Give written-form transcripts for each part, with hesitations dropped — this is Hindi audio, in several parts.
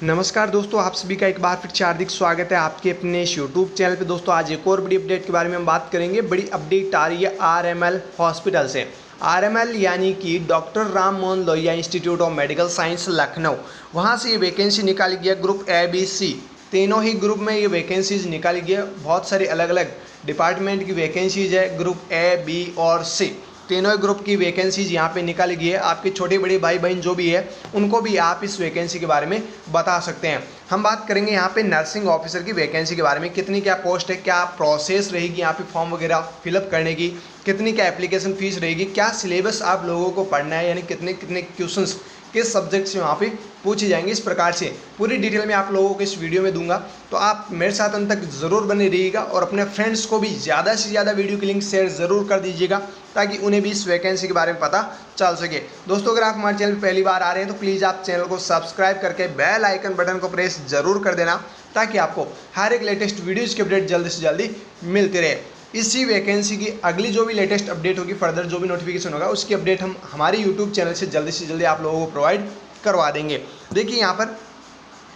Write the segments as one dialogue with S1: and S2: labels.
S1: नमस्कार दोस्तों, आप सभी का एक बार फिर से हार्दिक स्वागत है आपके अपने इस यूट्यूब चैनल पे। दोस्तों आज एक और बड़ी अपडेट के बारे में हम बात करेंगे। बड़ी अपडेट आ रही है आरएमएल हॉस्पिटल से। आरएमएल यानी कि doctor Ram Manohar Lohia institute of medical science Lucknow, वहाँ से ये वैकेंसी निकाली गई है। ग्रुप ए बी सी तीनों ही ग्रुप में ये वैकेंसीज निकाली गई है। बहुत सारी अलग अलग डिपार्टमेंट की वैकेंसीज है। ग्रुप ए बी और सी तीनों ग्रुप की वैकेंसीज यहाँ पे निकाली गई है। आपके छोटे बड़े भाई बहन जो भी है उनको भी आप इस वैकेंसी के बारे में बता सकते हैं। हम बात करेंगे यहाँ पे नर्सिंग ऑफिसर की वैकेंसी के बारे में। कितनी क्या पोस्ट है, क्या प्रोसेस रहेगी यहाँ पे फॉर्म वगैरह फिलअप करने की, कितनी क्या एप्लीकेशन फीस रहेगी, क्या सिलेबस आप लोगों को पढ़ना है, यानी कितने कितने क्वेश्चंस किस सब्जेक्ट से वहाँ पे पूछे जाएंगे। इस प्रकार से पूरी डिटेल में आप लोगों को इस वीडियो में दूंगा, तो आप मेरे साथ अंत तक ज़रूर बने रहिएगा और अपने फ्रेंड्स को भी ज़्यादा से ज़्यादा वीडियो की लिंक शेयर ज़रूर कर दीजिएगा ताकि उन्हें भी इस वैकेंसी के बारे में पता चल सके। दोस्तों अगर आप हमारे चैनल पर पहली बार आ रहे हैं तो प्लीज़ आप चैनल को सब्सक्राइब करके बेल आइकन बटन को प्रेस ज़रूर कर देना ताकि आपको हर एक लेटेस्ट वीडियोज़ की अपडेट जल्दी से जल्दी मिलती रहे। इसी वैकेंसी की अगली जो भी लेटेस्ट अपडेट होगी, फर्दर जो भी नोटिफिकेशन होगा, उसकी अपडेट हम हमारे यूट्यूब चैनल से जल्दी आप लोगों को प्रोवाइड करवा देंगे। देखिए यहाँ पर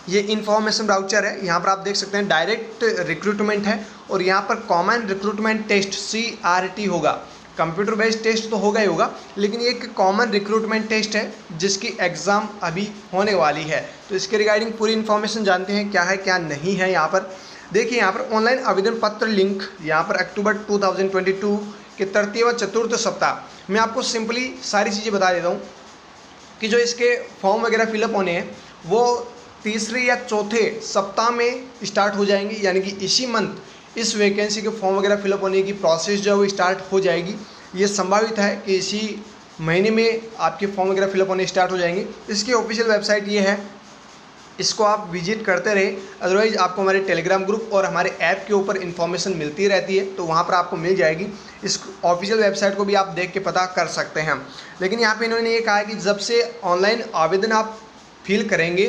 S1: ये इन्फॉर्मेशन ब्राउचर है। यहाँ पर आप देख सकते हैं डायरेक्ट रिक्रूटमेंट है और यहाँ पर कॉमन रिक्रूटमेंट टेस्ट CRT होगा। कंप्यूटर बेस्ड टेस्ट तो होगा ही होगा, लेकिन ये एक कॉमन रिक्रूटमेंट टेस्ट है जिसकी एग्ज़ाम अभी होने वाली है। तो इसके रिगार्डिंग पूरी इन्फॉर्मेशन जानते हैं क्या है क्या नहीं है। यहाँ पर देखिए, यहाँ पर ऑनलाइन आवेदन पत्र लिंक यहाँ पर अक्टूबर 2022 के तृतीय व चतुर्थ सप्ताह में आपको सिंपली सारी चीज़ें बता देता हूँ कि जो इसके फॉर्म वगैरह फिलअप होने हैं वो तीसरे या चौथे सप्ताह में स्टार्ट हो जाएंगे, यानी कि इसी मंथ इस वैकेंसी के फॉर्म वगैरह फिलअप होने की प्रोसेस जो है वो स्टार्ट हो जाएगी। ये संभावित है कि इसी महीने में आपके फॉर्म वगैरह फिलअप होने स्टार्ट हो जाएंगे। इसकी ऑफिशियल वेबसाइट ये है, इसको आप विजिट करते रहे। अदरवाइज़ आपको हमारे टेलीग्राम ग्रुप और हमारे ऐप के ऊपर इन्फॉर्मेशन मिलती रहती है, तो वहाँ पर आपको मिल जाएगी। इस ऑफिशियल वेबसाइट को भी आप देख के पता कर सकते हैं। लेकिन यहाँ पे इन्होंने ये कहा है कि जब से ऑनलाइन आवेदन आप फिल करेंगे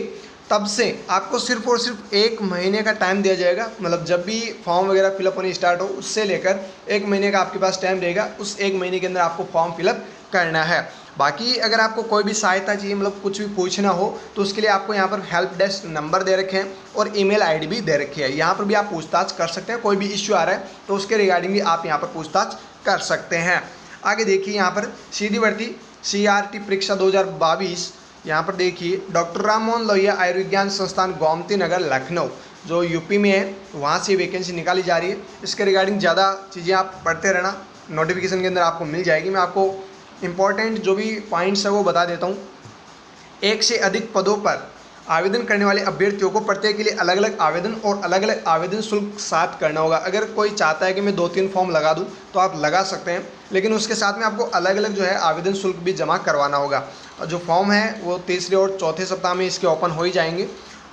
S1: तब से आपको सिर्फ और सिर्फ 1 महीने का टाइम दिया जाएगा। मतलब जब भी फॉर्म वगैरह फिलअप होने स्टार्ट हो उससे लेकर 1 महीने का आपके पास टाइम रहेगा। उस 1 महीने के अंदर आपको फॉर्म फिलअप करना है। बाकी अगर आपको कोई भी सहायता चाहिए, मतलब कुछ भी पूछना हो, तो उसके लिए आपको यहाँ पर हेल्प डेस्क नंबर दे रखे हैं और ईमेल आईडी भी दे रखी है। यहाँ पर भी आप पूछताछ कर सकते हैं। कोई भी इश्यू आ रहा है तो उसके रिगार्डिंग भी आप यहाँ पर पूछताछ कर सकते हैं। आगे देखिए, यहाँ पर सीधी भर्ती CRT परीक्षा 2022। यहाँ पर देखिए डॉक्टर राम मनोहर लोहिया आयुर्विज्ञान संस्थान गोमती नगर लखनऊ जो यूपी में है, वहाँ से वैकेंसी निकाली जा रही है। इसके रिगार्डिंग ज़्यादा चीज़ें आप पढ़ते रहना, नोटिफिकेशन के अंदर आपको मिल जाएगी। मैं आपको इम्पॉर्टेंट जो भी पॉइंट्स है वो बता देता हूँ। 1 से अधिक पदों पर आवेदन करने वाले अभ्यर्थियों को प्रत्येक के लिए अलग अलग आवेदन और अलग अलग आवेदन शुल्क साथ करना होगा। अगर कोई चाहता है कि मैं 2-3 फॉर्म लगा दूं तो आप लगा सकते हैं, लेकिन उसके साथ में आपको अलग अलग जो है आवेदन शुल्क भी जमा करवाना होगा। और जो फॉर्म है वो तीसरे और चौथे सप्ताह में इसके ओपन हो ही जाएंगे।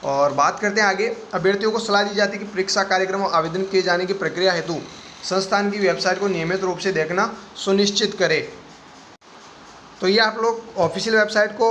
S1: और बात करते हैं आगे, अभ्यर्थियों को सलाह दी जाती है कि परीक्षा कार्यक्रम और आवेदन किए जाने की प्रक्रिया हेतु संस्थान की वेबसाइट को नियमित रूप से देखना सुनिश्चित करें। तो ये आप लोग ऑफिशियल वेबसाइट को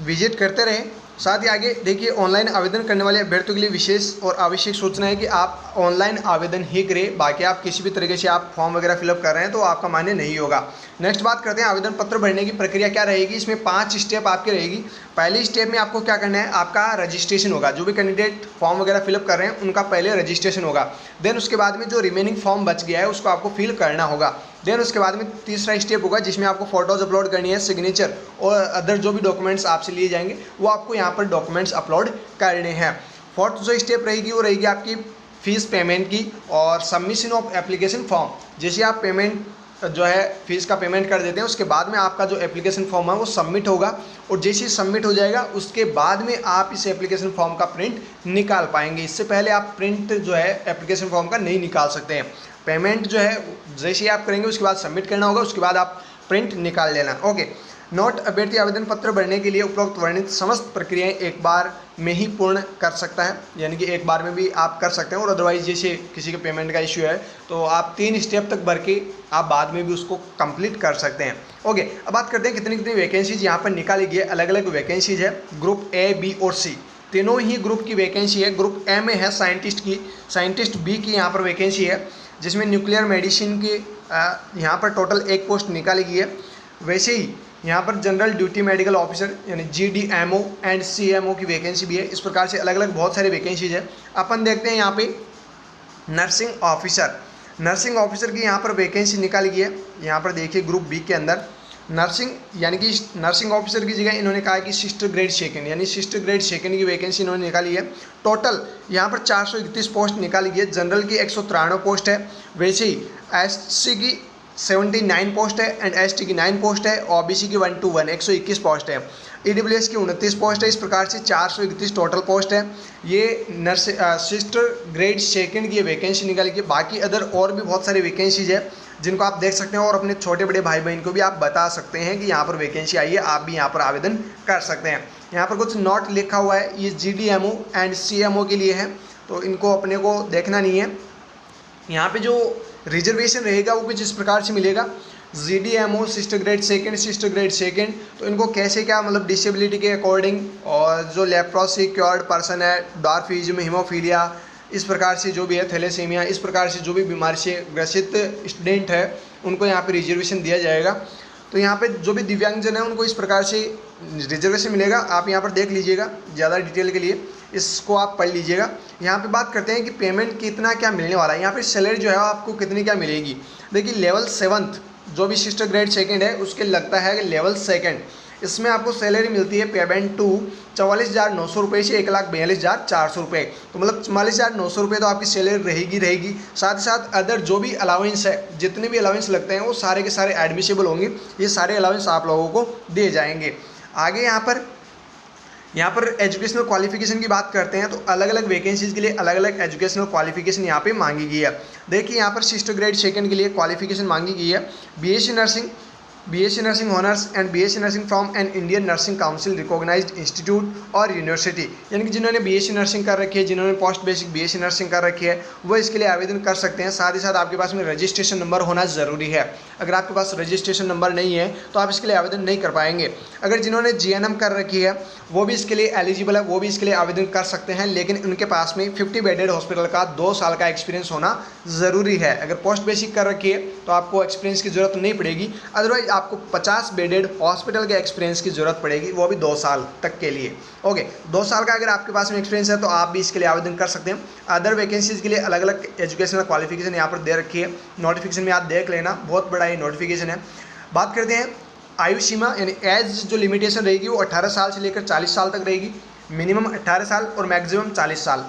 S1: विजिट करते रहें। साथ ही आगे देखिए, ऑनलाइन आवेदन करने वाले अभ्यर्थियों के लिए विशेष और आवश्यक सूचना है कि आप ऑनलाइन आवेदन ही करें। बाकी आप किसी भी तरीके से आप फॉर्म वगैरह फिलअप कर रहे हैं तो आपका मान्य नहीं होगा। नेक्स्ट बात करते हैं आवेदन पत्र भरने की प्रक्रिया क्या रहेगी। इसमें 5 स्टेप आपकी रहेगी। पहले स्टेप में आपको क्या करना है, आपका रजिस्ट्रेशन होगा। जो भी कैंडिडेट फॉर्म वगैरह फिलअप कर रहे हैं उनका पहले रजिस्ट्रेशन होगा। देन उसके बाद में जो रिमेनिंग फॉर्म बच गया है उसको आपको फिल करना होगा। देन उसके बाद में तीसरा स्टेप होगा जिसमें आपको फोटोज़ अपलोड करनी है, सिग्नेचर और अदर जो भी डॉक्यूमेंट्स आपसे लिए जाएंगे वो आपको यहाँ पर डॉक्यूमेंट्स अपलोड करने हैं। फोर्थ जो स्टेप रहेगी वो रहेगी आपकी फ़ीस पेमेंट की और सबमिशन ऑफ एप्लीकेशन फॉर्म। जैसे आप पेमेंट जो है फ़ीस का पेमेंट कर देते हैं उसके बाद में आपका जो एप्लीकेशन फॉर्म है वो सबमिट होगा और जैसे ही सबमिट हो जाएगा उसके बाद में आप इस एप्लीकेशन फॉर्म का प्रिंट निकाल पाएंगे। इससे पहले आप प्रिंट जो है एप्लीकेशन फॉर्म का नहीं निकाल सकते हैं। पेमेंट जो है जैसे ही आप करेंगे उसके बाद सबमिट करना होगा, उसके बाद आप प्रिंट निकाल लेना। ओके, नोट, अभ्यर्थी आवेदन पत्र भरने के लिए उपरोक्त वर्णित समस्त प्रक्रियाएं एक बार में ही पूर्ण कर सकता है, यानी कि एक बार में भी आप कर सकते हैं। और अदरवाइज जैसे किसी के पेमेंट का इश्यू है तो आप 3 स्टेप तक भर के आप बाद में भी उसको कंप्लीट कर सकते हैं। ओके, अब बात करते हैं कितनी कितनी वैकेंसीज यहाँ पर निकाली गई है। अलग अलग वैकेंसीज है। ग्रुप ए, बी और सी तीनों ही ग्रुप की वैकेंसी है। ग्रुप ए में है साइंटिस्ट की, साइंटिस्ट बी की यहाँ पर वैकेंसी है जिसमें न्यूक्लियर मेडिसिन की यहाँ पर टोटल 1 पोस्ट निकाली गई है। वैसे ही यहाँ पर जनरल ड्यूटी मेडिकल ऑफिसर यानी GDMO एंड CMO की वैकेंसी भी है। इस प्रकार से अलग अलग बहुत सारी वैकेंसीज है। अपन देखते हैं यहाँ पे नर्सिंग ऑफिसर की यहाँ पर वैकेंसी निकाली गई है। यहाँ पर देखिए ग्रुप बी के अंदर नर्सिंग यानी कि नर्सिंग ऑफिसर की जगह इन्होंने कहा कि सिस्टर ग्रेड सेकंड यानी सिस्टर ग्रेड सेकंड की वैकेंसी इन्होंने निकाली है। टोटल यहाँ पर 431 पोस्ट निकाली गई है। जनरल की 193 पोस्ट है, वैसे ही SC की 79 पोस्ट है एंड ST की 9 पोस्ट है, OBC की 1 to 1 121 पोस्ट है, EWS की 29 पोस्ट है। इस प्रकार से 431 टोटल पोस्ट है। ये सिस्टर ग्रेड सेकंड की वैकेंसी निकाली गई। बाकी अदर और भी बहुत सारी वैकेंसीज है जिनको आप देख सकते हैं और अपने छोटे बड़े भाई बहन को भी आप बता सकते हैं कि यहाँ पर वैकेंसी आई है, आप भी यहाँ पर आवेदन कर सकते हैं। यहाँ पर कुछ नोट लिखा हुआ है, ये GDMO एंड CMO के लिए है, तो इनको अपने को देखना नहीं है। यहाँ पे जो रिजर्वेशन रहेगा वो कुछ इस प्रकार से मिलेगा। GDMO सिस्टर ग्रेड सेकेंड, तो इनको कैसे क्या मतलब डिसेबिलिटी के अकॉर्डिंग, और जो लेप्रोसी क्योर्ड पर्सन है, डॉर्फिज्म, हीमोफीलिया, इस प्रकार से जो भी है थैलेसीमिया, इस प्रकार से जो भी बीमारी से ग्रसित स्टूडेंट है उनको यहाँ पे रिजर्वेशन दिया जाएगा। तो यहाँ पे जो भी दिव्यांगजन है उनको इस प्रकार से रिजर्वेशन मिलेगा। आप यहाँ पर देख लीजिएगा, ज़्यादा डिटेल के लिए इसको आप पढ़ लीजिएगा। यहाँ पे बात करते हैं कि पेमेंट कितना क्या मिलने वाला है। यहाँ पे सैलरी जो है आपको कितनी क्या मिलेगी। देखिए लेवल 7 जो भी सिस्टर ग्रेड सेकंड है उसके लगता है कि लेवल 2, इसमें आपको सैलरी मिलती है पेमेंट टू 44,900 रुपये से 1,42,400 रुपये। तो मतलब 44,900 रुपये तो आपकी सैलरी रहेगी। साथ ही साथ अदर जो भी अलाउंस है, जितने भी अलाउंस लगते हैं वो सारे के सारे एडमिसेबल होंगे। ये सारे अलाउंस आप लोगों को दिए जाएंगे। आगे यहाँ पर एजुकेशनल क्वालिफिकेशन की बात करते हैं तो अलग अलग वैकेंसीज़ के लिए अलग अलग एजुकेशनल क्वालिफिकेशन यहाँ पे मांगी गई है। देखिए यहाँ पर सिस्टर ग्रेड सेकंड के लिए क्वालिफिकेशन मांगी गई है BSc nursing honours and BSc nursing from an Indian nursing council recognised institute और यूनिवर्सिटी, यानी कि जिन्होंने BSc नर्सिंग कर रखी है, जिन्होंने पोस्ट बेसिक BSc नर्सिंग कर रखी है, वो इसके लिए आवेदन कर सकते हैं। साथ ही साथ आपके पास में रजिस्ट्रेशन नंबर होना ज़रूरी है। अगर आपके पास रजिस्ट्रेशन नंबर नहीं है तो आप इसके लिए आवेदन नहीं कर पाएंगे। अगर जिन्होंने GNM कर रखी है वो भी इसके लिए एलिजिबल है, वो भी इसके लिए आवेदन कर सकते हैं, लेकिन उनके पास में 50 बेडेड हॉस्पिटल का 2 साल का एक्सपीरियंस होना ज़रूरी है। अगर पोस्ट बेसिक कर रखी है तो आपको एक्सपीरियंस की ज़रूरत नहीं पड़ेगी, अदरवाइज आपको 50 बेडेड हॉस्पिटल के एक्सपीरियंस की ज़रूरत पड़ेगी, वो भी 2 साल तक के लिए। ओके, 2 साल का अगर आपके पास में एक्सपीरियंस है तो आप भी इसके लिए आवेदन कर सकते हैं। अदर वैकेंसीज़ के लिए अलग अलग एजुकेशनल क्वालिफिकेशन यहाँ पर दे रखी है। नोटिफिकेशन में आप देख लेना, बहुत बड़ा ये नोटिफिकेशन है। बात करते हैं आयु सीमा यानी एज जो लिमिटेशन रहेगी वो 18 साल से लेकर 40 साल तक रहेगी। मिनिमम 18 साल और मैक्सिमम 40 साल।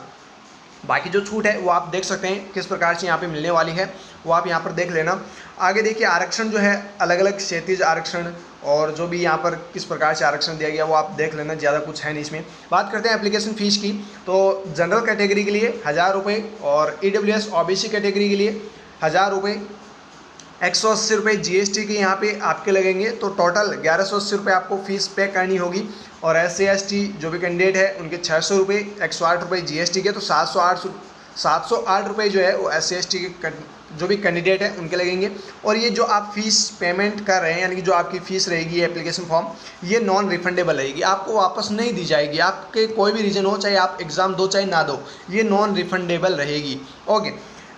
S1: बाकी जो छूट है वो आप देख सकते हैं किस प्रकार से यहाँ पे मिलने वाली है, वो आप यहाँ पर देख लेना। आगे देखिए आरक्षण जो है अलग अलग क्षैतिज आरक्षण और जो भी यहाँ पर किस प्रकार से आरक्षण दिया गया वो आप देख लेना, ज़्यादा कुछ है नहीं इसमें। बात करते हैं एप्लीकेशन फ़ीस की, तो जनरल कैटेगरी के लिए 1000 रुपये और EWS OBC कैटेगरी के लिए 1000 रुपये, 180 रुपये GST के यहाँ पे आपके लगेंगे, तो टोटल 1180 रुपये आपको फ़ीस पे करनी होगी। और SC ST जो भी कैंडिडेट है उनके 600 रुपये, 108 रुपये GST के, तो 708 रुपये जो है वो SC ST के जो भी कैंडिडेट है उनके लगेंगे। और ये जो आप फीस पेमेंट कर रहे हैं यानी कि जो आपकी फ़ीस रहेगी एप्लीकेशन फॉर्म, ये नॉन रिफंडेबल रहेगी, आपको वापस नहीं दी जाएगी। आपके कोई भी रीज़न हो, चाहे आप एग्ज़ाम दो चाहे ना दो, ये नॉन रिफंडेबल रहेगी। ओके,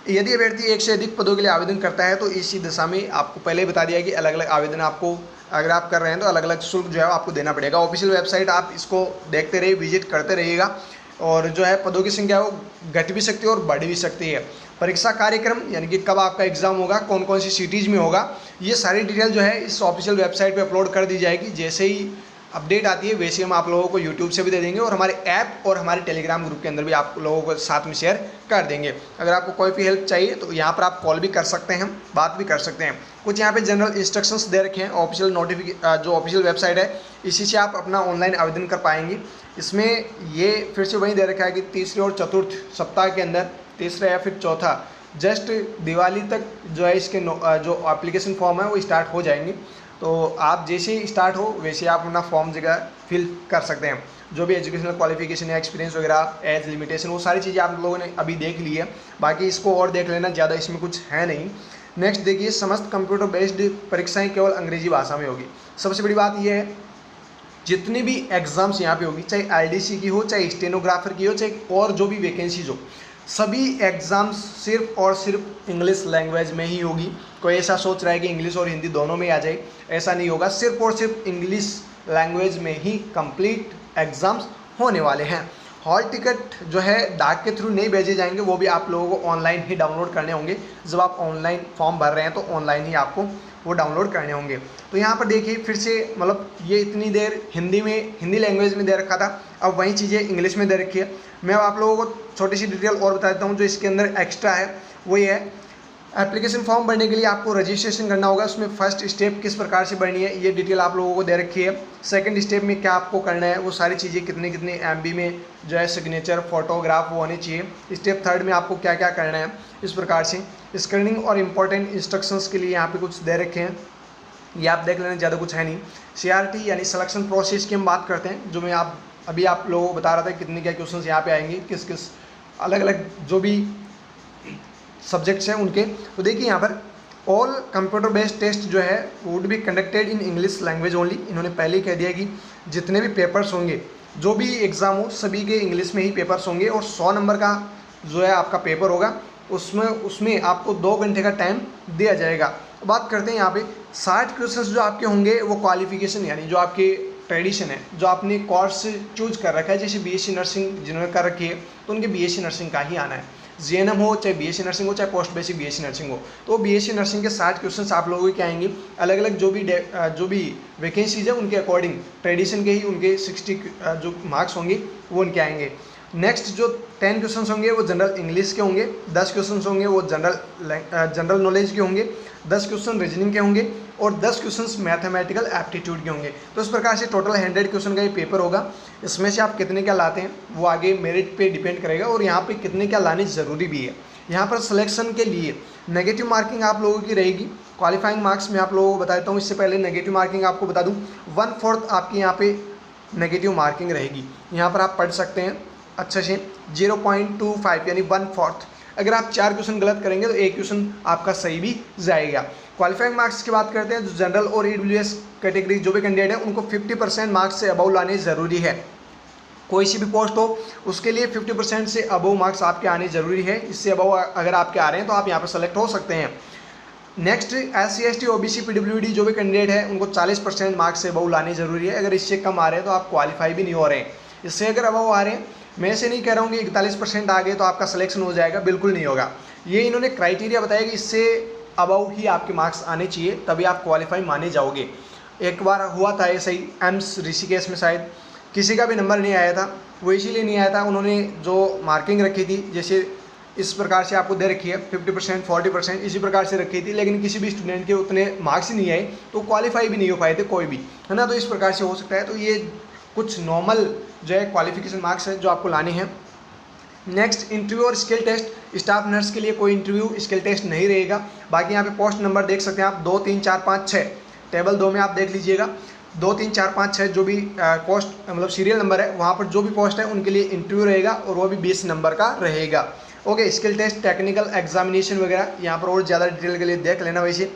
S1: यदि अभ्यर्थी एक से अधिक पदों के लिए आवेदन करता है तो इसी दिशा में आपको पहले ही बता दिया कि अलग अलग आवेदन आपको अगर आप कर रहे हैं तो अलग अलग शुल्क जो है आपको देना पड़ेगा। ऑफिशियल वेबसाइट आप इसको देखते रहिए, विजिट करते रहिएगा। और जो है पदों की संख्या वो घट भी सकती है और बढ़ भी सकती है। परीक्षा कार्यक्रम यानी कि कब आपका एग्ज़ाम होगा, कौन कौन सी सिटीज़ में होगा, ये सारी डिटेल जो है इस ऑफिशियल वेबसाइट पे अपलोड कर दी जाएगी। जैसे ही अपडेट आती है वैसे हम आप लोगों को यूट्यूब से भी दे देंगे और हमारे ऐप और हमारे टेलीग्राम ग्रुप के अंदर भी आप लोगों को साथ में शेयर कर देंगे। अगर आपको कोई भी हेल्प चाहिए तो यहाँ पर आप कॉल भी कर सकते हैं, बात भी कर सकते हैं। कुछ यहाँ पे जनरल इंस्ट्रक्शंस दे रखे हैं ऑफिशियल जो ऑफिशियल वेबसाइट है, इसी से आप अपना ऑनलाइन आवेदन कर पाएंगे। इसमें ये फिर से वही दे रखा है कि तीसरे और चतुर्थ सप्ताह के अंदर, तीसरा या फिर चौथा, जस्ट दिवाली तक जो है इसके जो एप्लीकेशन फॉर्म है वो स्टार्ट हो जाएंगे। तो आप जैसे ही स्टार्ट हो वैसे आप अपना फॉर्म जगह फिल कर सकते हैं। जो भी एजुकेशनल क्वालिफिकेशन है, एक्सपीरियंस वगैरह, एज लिमिटेशन, वो सारी चीज़ें आप लोगों ने अभी देख ली है। बाकी इसको और देख लेना, ज़्यादा इसमें कुछ है नहीं। नेक्स्ट देखिए, समस्त कंप्यूटर बेस्ड परीक्षाएं केवल अंग्रेजी भाषा में होगी। सबसे बड़ी बात यह है, जितनी भी एग्ज़ाम्स यहाँ पे होगी, चाहे LDC की हो, चाहे स्टेनोग्राफर की हो, चाहे और जो भी वैकेंसीज हो, सभी एग्ज़ाम्स सिर्फ और सिर्फ इंग्लिश लैंग्वेज में ही होगी। कोई ऐसा सोच रहा है कि इंग्लिश और हिंदी दोनों में आ जाए, ऐसा नहीं होगा। सिर्फ और सिर्फ इंग्लिश लैंग्वेज में ही कंप्लीट एग्ज़ाम्स होने वाले हैं। हॉल टिकट जो है डाक के थ्रू नहीं भेजे जाएंगे, वो भी आप लोगों को ऑनलाइन ही डाउनलोड करने होंगे। जब आप ऑनलाइन फॉर्म भर रहे हैं तो ऑनलाइन ही आपको वो डाउनलोड करने होंगे। तो यहाँ पर देखिए फिर से, मतलब ये इतनी देर हिंदी लैंग्वेज में दे रखा था, अब वही चीज़ें इंग्लिश में दे रखी है। मैं अब आप लोगों को छोटी सी डिटेल और बता देता हूँ जो इसके अंदर एक्स्ट्रा है। वो ये है, एप्लीकेशन फॉर्म भरने के लिए आपको रजिस्ट्रेशन करना होगा। उसमें फर्स्ट स्टेप किस प्रकार से भरनी है ये डिटेल आप लोगों को दे रखी है। सेकंड स्टेप में क्या आपको करना है, वो सारी चीज़ें कितने कितने MB में जो है सिग्नेचर फोटोग्राफ वो होनी चाहिए। स्टेप थर्ड में आपको क्या क्या करना है, इस प्रकार से स्क्रीनिंग और इम्पोर्टेंट इंस्ट्रक्शंस के लिए यहाँ पे कुछ दे रखे हैं, ये आप देख लेना, ज़्यादा कुछ है नहीं। CRT यानी सिलेक्शन प्रोसेस की हम बात करते हैं, जो मैं अभी आप लोगों को बता रहा था कितने क्या क्वेश्चन यहाँ पे आएंगे, किस किस अलग अलग जो भी सब्जेक्ट्स हैं उनके। तो देखिए यहाँ पर ऑल कंप्यूटर बेस्ड टेस्ट जो है would be conducted in English language only. इन्होंने पहले ही कह दिया कि जितने भी पेपर्स होंगे, जो भी एग्ज़ाम हो, सभी के इंग्लिश में ही पेपर्स होंगे। और 100 नंबर का जो है आपका पेपर होगा, उसमें आपको 2 घंटे का टाइम दिया जाएगा। बात करते हैं यहाँ पे 60 क्वेश्चंस जो आपके होंगे वो क्वालिफिकेशन यानी जो आपके ट्रेडिशन है, जो आपने कोर्स चूज कर रखा है, जैसे BSc नर्सिंग जिन्होंने कर रखी है तो उनके BSc नर्सिंग का ही आना है। GNM हो, चाहे BSc नर्सिंग हो, चाहे पोस्ट बेसिक BSc नर्सिंग हो, तो BSc नर्सिंग के 60 क्वेश्चंस आप लोगों के आएंगे। अलग अलग जो भी वैकेंसीज है उनके अकॉर्डिंग ट्रेडिशन के ही उनके 60 जो मार्क्स होंगे वो उनके आएंगे। नेक्स्ट जो 10 क्वेश्चंस होंगे वो जनरल इंग्लिश के होंगे, 10 क्वेश्चंस होंगे वो जनरल नॉलेज के होंगे, 10 क्वेश्चन रीजनिंग के होंगे और 10 क्वेश्चंस मैथमेटिकल एप्टीट्यूड के होंगे। तो इस प्रकार से टोटल 100 क्वेश्चन का ये पेपर होगा। इसमें से आप कितने क्या लाते हैं वो आगे मेरिट पे डिपेंड करेगा, और यहाँ पे कितने क्या लाने ज़रूरी भी है। यहाँ पर सिलेक्शन के लिए नेगेटिव मार्किंग आप लोगों की रहेगी। क्वालिफाइंग मार्क्स में आप लोगों को बता देता हूँ, इससे पहले नेगेटिव मार्किंग आपको बता दूँ, 1/4 आपकी यहाँ पे नेगेटिव मार्किंग रहेगी। यहाँ पर आप पढ़ सकते हैं अच्छे से 0.25 यानी 1/4। अगर आप 4 क्वेश्चन गलत करेंगे तो 1 क्वेश्चन आपका सही भी जाएगा। क्वालिफाइंग मार्क्स की बात करते हैं, जो जनरल और EWS कैटेगरी जो भी कैंडिडेट है उनको 50% मार्क्स से अबव लाने ज़रूरी है। कोई सी भी पोस्ट हो उसके लिए 50% से अबव मार्क्स आपके आने ज़रूरी है। इससे अबव अगर आपके आ रहे हैं तो आप यहाँ पर सेलेक्ट हो सकते हैं। Next SC ST OBC PWD जो भी कैंडिडेट है उनको 40% मार्क्स से अबव लाने ज़रूरी है। अगर इससे कम आ रहे हैं तो आप क्वालिफाई भी नहीं हो रहे हैं। इससे अगर अबव आ रहे हैं, मैं ऐसे नहीं कह रहा हूँ कि 41% आ गए तो आपका सिलेक्शन हो जाएगा, बिल्कुल नहीं होगा। ये इन्होंने क्राइटेरिया बताया कि इससे अबव ही आपके मार्क्स आने चाहिए, तभी आप क्वालिफाई माने जाओगे। एक बार हुआ था ऐसा ही एम्स ऋषिकेश में, शायद किसी का भी नंबर नहीं आया था, वो इसीलिए नहीं आया था, उन्होंने जो मार्किंग रखी थी जैसे इस प्रकार से आपको दे रखी है 50% 40% इसी प्रकार से रखी थी, लेकिन किसी भी स्टूडेंट के उतने मार्क्स ही नहीं आए तो क्वालिफाई भी नहीं हो पाए थे कोई भी, है ना। तो इस प्रकार से हो सकता है। तो ये कुछ नॉर्मल जो है क्वालिफिकेशन मार्क्स है जो आपको लाने हैं। नेक्स्ट इंटरव्यू और स्किल टेस्ट, स्टाफ नर्स के लिए कोई इंटरव्यू स्किल टेस्ट नहीं रहेगा। बाकी यहाँ पे पोस्ट नंबर देख सकते हैं आप 2 3 4 5 6, टेबल 2 में आप देख लीजिएगा 2 3 4 5 6 जो भी पोस्ट मतलब सीरियल नंबर है वहाँ पर जो भी पोस्ट है उनके लिए इंटरव्यू रहेगा और वो भी 20 नंबर का रहेगा। Okay, skill test technical examination वगैरह यहाँ पर और ज़्यादा डिटेल के लिए देख लेना। वैसे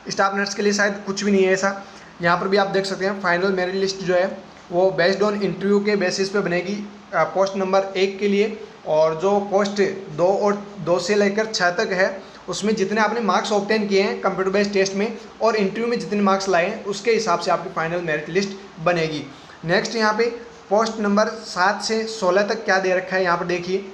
S1: स्टाफ नर्स के लिए शायद कुछ भी नहीं है ऐसा। यहाँ पर भी आप देख सकते हैं फाइनल मेरिट लिस्ट जो है वो बेस्ड ऑन इंटरव्यू के बेसिस पे बनेगी पोस्ट नंबर 1 के लिए, और जो पोस्ट 2 और 2 से लेकर 6 तक है उसमें जितने आपने मार्क्स ऑब्टेन किए हैं कंप्यूटर बेस्ड टेस्ट में और इंटरव्यू में जितने मार्क्स लाए हैं उसके हिसाब से आपकी फाइनल मेरिट लिस्ट बनेगी। नेक्स्ट यहाँ पे पोस्ट नंबर 7 से 16 तक क्या दे रखा है, यहाँ पर देखिए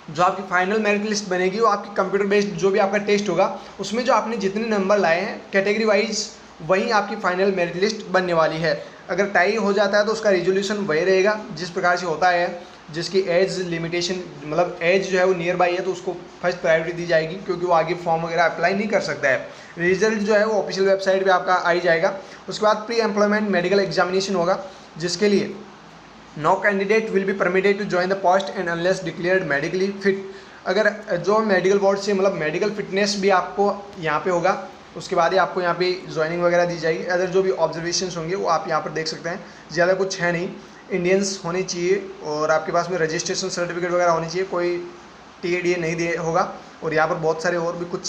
S1: जो आपकी फाइनल मेरिट लिस्ट बनेगी वो आपकी कंप्यूटर बेस्ड जो भी आपका टेस्ट होगा उसमें जो आपने जितने नंबर लाए हैं कैटेगरी वाइज वही आपकी फाइनल मेरिट लिस्ट बनने वाली है। अगर टाई हो जाता है तो उसका रिजोल्यूशन वही रहेगा जिस प्रकार से होता है, जिसकी एज लिमिटेशन मतलब एज जो है वो नियर बाई है तो उसको फर्स्ट प्रायोरिटी दी जाएगी क्योंकि वो आगे फॉर्म वगैरह अप्लाई नहीं कर सकता है। रिजल्ट जो है वो ऑफिशियल वेबसाइट पे आपका आ ही जाएगा। उसके बाद प्री एम्प्लॉयमेंट मेडिकल एग्जामिनेशन होगा जिसके लिए no candidate will be permitted to join the post and unless declared medically fit. अगर जो मेडिकल बोर्ड से मतलब मेडिकल फिटनेस भी आपको यहाँ पे होगा उसके बाद ही आपको यहाँ पे ज्वाइनिंग वगैरह दी जाएगी। अदर जो भी ऑब्जर्वेशंस होंगे वो आप यहाँ पर देख सकते हैं, ज़्यादा कुछ है नहीं। इंडियंस होने चाहिए और आपके पास में रजिस्ट्रेशन सर्टिफिकेट वगैरह होनी चाहिए, कोई TADA नहीं दे होगा। और यहाँ पर बहुत सारे और भी कुछ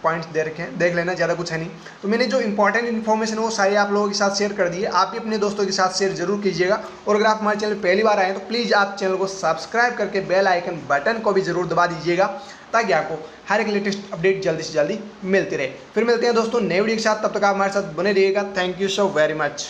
S1: पॉइंट्स दे रखे हैं, देख लेना, ज़्यादा कुछ है नहीं। तो मैंने जो इंपॉर्टेंट इन्फॉर्मेशन है वो सारी आप लोगों के साथ शेयर कर दी है। आप भी अपने दोस्तों के साथ शेयर जरूर कीजिएगा। और अगर आप हमारे चैनल पहली बार आए हैं तो प्लीज़ आप चैनल को सब्सक्राइब करके बेल आइकन बटन को भी जरूर दबा दीजिएगा, ताकि आपको हर एक लेटेस्ट अपडेट जल्दी से जल्दी मिलती रहे। फिर मिलते हैं दोस्तों नए वीडियो के साथ, तब तक आप हमारे साथ बने रहिएगा। Thank you so very much.